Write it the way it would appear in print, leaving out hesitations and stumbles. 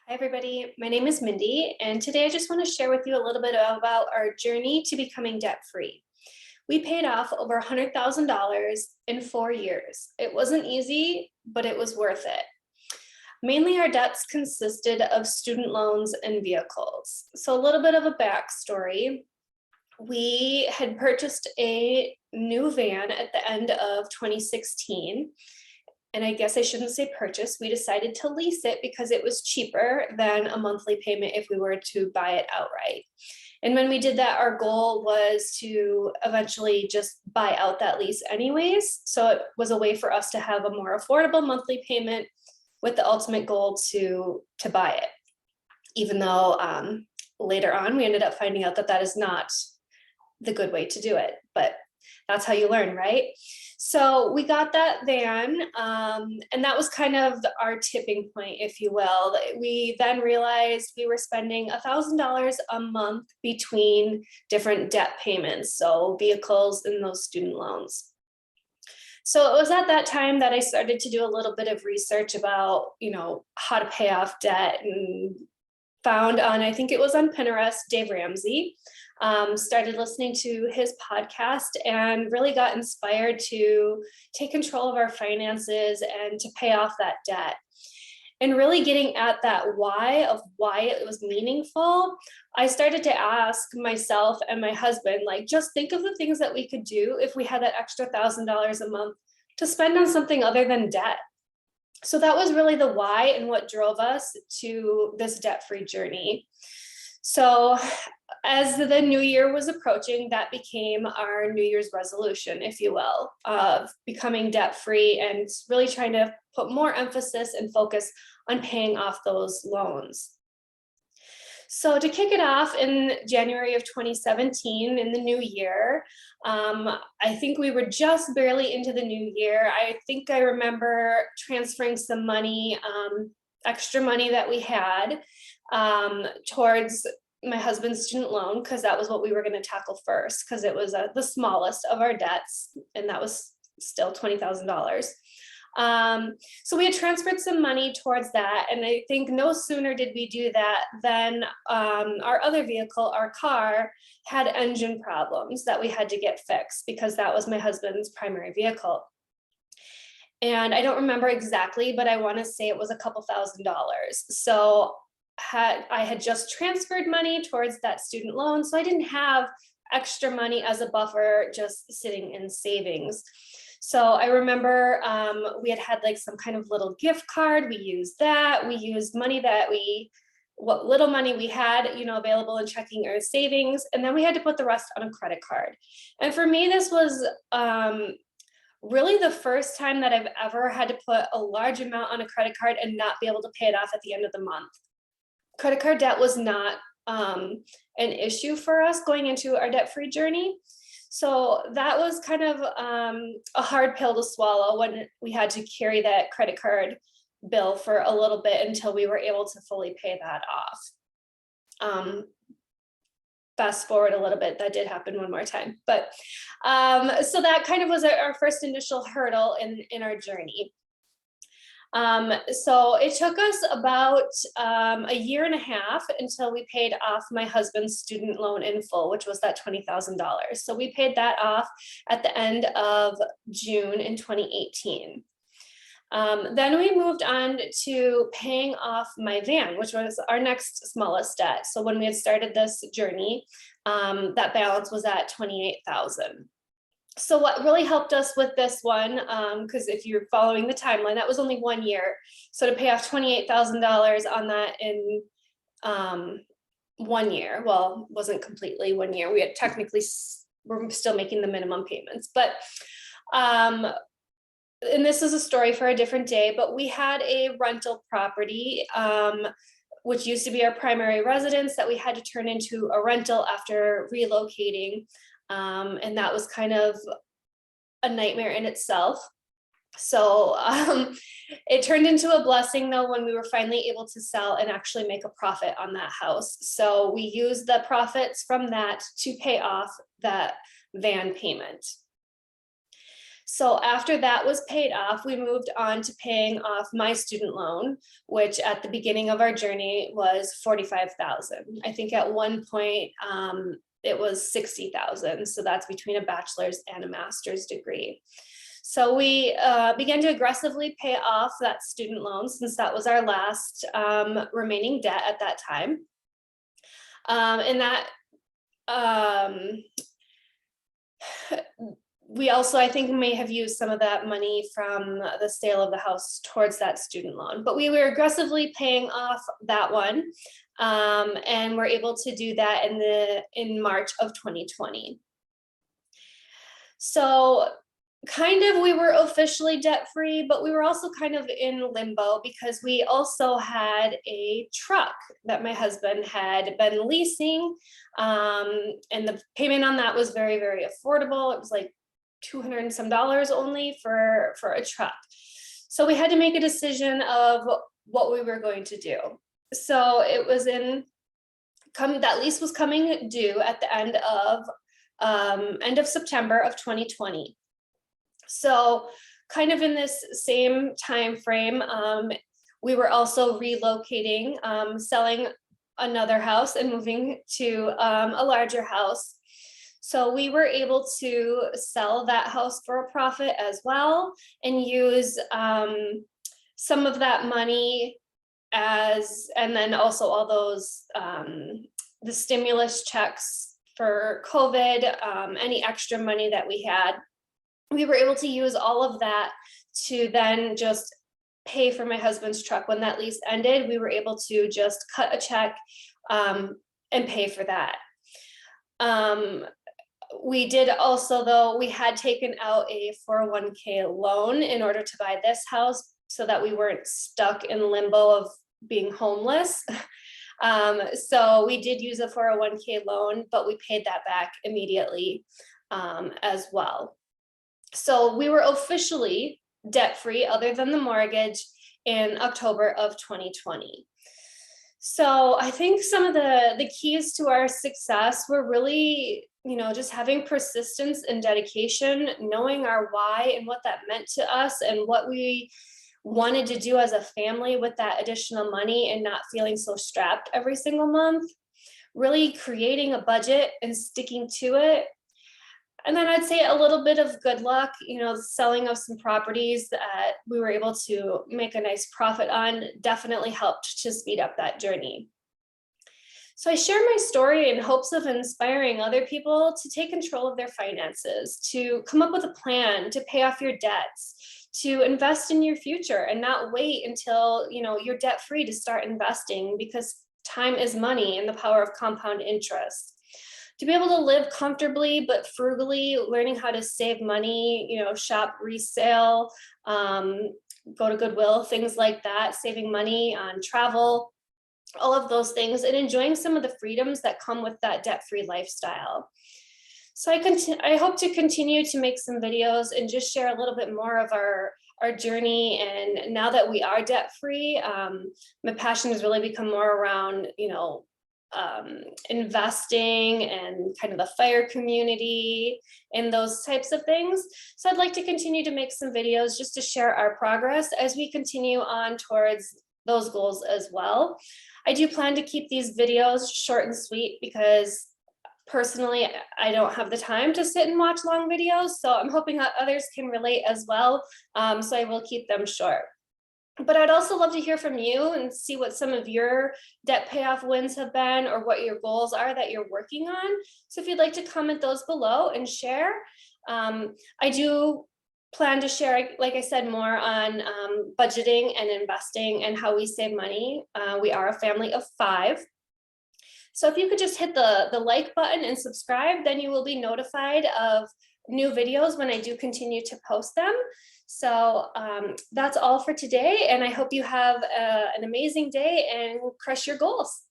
Hi, everybody. My name is Mindy, and today I just want to share with you a little bit about our journey to becoming debt-free. We paid off over $100,000 in 4 years. It wasn't easy, but it was worth it. Mainly, our debts consisted of student loans and vehicles. So, a little bit of a backstory. We had purchased a new van at the end of 2016. And I guess I shouldn't say purchase. We decided to lease it because it was cheaper than a monthly payment if we were to buy it outright. And when we did that, our goal was to eventually just buy out that lease anyways. So it was a way for us to have a more affordable monthly payment with the ultimate goal to buy it. Even though later on we ended up finding out that that is not the good way to do it, but that's how you learn, right? So we got that van, and that was kind of our tipping point, if you will. We then realized we were spending $1,000 a month between different debt payments, so vehicles and those student loans. So it was at that time that I started to do a little bit of research about, how to pay off debt, and found on, I think it was on Pinterest, Dave Ramsey. Started listening to his podcast and really got inspired to take control of our finances and to pay off that debt. And really getting at that why of why it was meaningful, I started to ask myself and my husband, like, just think of the things that we could do if we had that extra $1,000 a month to spend on something other than debt. So that was really the why and what drove us to this debt-free journey. So as the new year was approaching, that became our New Year's resolution, if you will, of becoming debt-free and really trying to put more emphasis and focus on paying off those loans. So to kick it off in January of 2017, in the new year, I think we were just barely into the new year. I think I remember transferring some money, extra money that we had, towards my husband's student loan, because that was what we were going to tackle first, because it was the smallest of our debts, and that was still $20,000. So we had transferred some money towards that, and I think no sooner did we do that than our other vehicle, our car, had engine problems that we had to get fixed, because that was my husband's primary vehicle. And I don't remember exactly, but I want to say it was a couple $1,000s. So I had just transferred money towards that student loan, so I didn't have extra money as a buffer just sitting in savings. So I remember we had like some kind of little gift card. We used that. We used money what little money we had, available in checking or savings. And then we had to put the rest on a credit card. And for me, this was really the first time that I've ever had to put a large amount on a credit card and not be able to pay it off at the end of the month. Credit card debt was not an issue for us going into our debt-free journey. So that was kind of a hard pill to swallow when we had to carry that credit card bill for a little bit until we were able to fully pay that off. Fast forward a little bit, that did happen one more time. But so that kind of was our first initial hurdle in our journey. So it took us about a year and a half until we paid off my husband's student loan in full, which was that $20,000. So we paid that off at the end of June in 2018. Then we moved on to paying off my van, which was our next smallest debt. So when we had started this journey, that balance was at $28,000. So what really helped us with this one, because if you're following the timeline, that was only 1 year. So to pay off $28,000 on that in 1 year, well, wasn't completely 1 year. We had we're still making the minimum payments, but and this is a story for a different day, but we had a rental property, which used to be our primary residence, that we had to turn into a rental after relocating. And that was kind of a nightmare in itself. So it turned into a blessing, though, when we were finally able to sell and actually make a profit on that house. So we used the profits from that to pay off that van payment. So after that was paid off, we moved on to paying off my student loan, which at the beginning of our journey was 45,000. I think at one point it was 60,000. So that's between a bachelor's and a master's degree. So we began to aggressively pay off that student loan since that was our last remaining debt at that time. And that we also, I think, may have used some of that money from the sale of the house towards that student loan, but we were aggressively paying off that one. And we're able to do that in March of 2020. So kind of we were officially debt free, but we were also kind of in limbo because we also had a truck that my husband had been leasing. And the payment on that was very, very affordable. It was like $200 and some only for a truck. So we had to make a decision of what we were going to do. So it was that lease was coming due at the end of September of 2020. So kind of in this same time frame, we were also relocating, selling another house and moving to a larger house. So we were able to sell that house for a profit as well and use some of that money and then also all those, the stimulus checks for COVID, any extra money that we had. We were able to use all of that to then just pay for my husband's truck. When that lease ended, we were able to just cut a check and pay for that. We did also, though, we had taken out a 401k loan in order to buy this house so that we weren't stuck in limbo of being homeless. So we did use a 401k loan, but we paid that back immediately as well. So we were officially debt-free other than the mortgage in October of 2020. So I think some of the keys to our success were really, just having persistence and dedication, knowing our why and what that meant to us and what we wanted to do as a family with that additional money and not feeling so strapped every single month, really creating a budget and sticking to it. And then I'd say a little bit of good luck, selling of some properties that we were able to make a nice profit on definitely helped to speed up that journey. So I share my story in hopes of inspiring other people to take control of their finances, to come up with a plan, to pay off your debts, to invest in your future and not wait until, you're debt free to start investing, because time is money and the power of compound interest. To be able to live comfortably but frugally, learning how to save money, shop resale, go to Goodwill, things like that, saving money on travel, all of those things, and enjoying some of the freedoms that come with that debt-free lifestyle. So I hope to continue to make some videos and just share a little bit more of our journey. And now that we are debt-free, my passion has really become more around, investing and kind of the FIRE community and those types of things. So I'd like to continue to make some videos just to share our progress as we continue on towards those goals as well. I do plan to keep these videos short and sweet because personally, I don't have the time to sit and watch long videos. So I'm hoping that others can relate as well. So I will keep them short. But I'd also love to hear from you and see what some of your debt payoff wins have been or what your goals are that you're working on. So if you'd like to comment those below and share, I do plan to share, like I said, more on budgeting and investing and how we save money. We are a family of 5. So if you could just hit the like button and subscribe, then you will be notified of new videos when I do continue to post them. So that's all for today, and I hope you have an amazing day and crush your goals.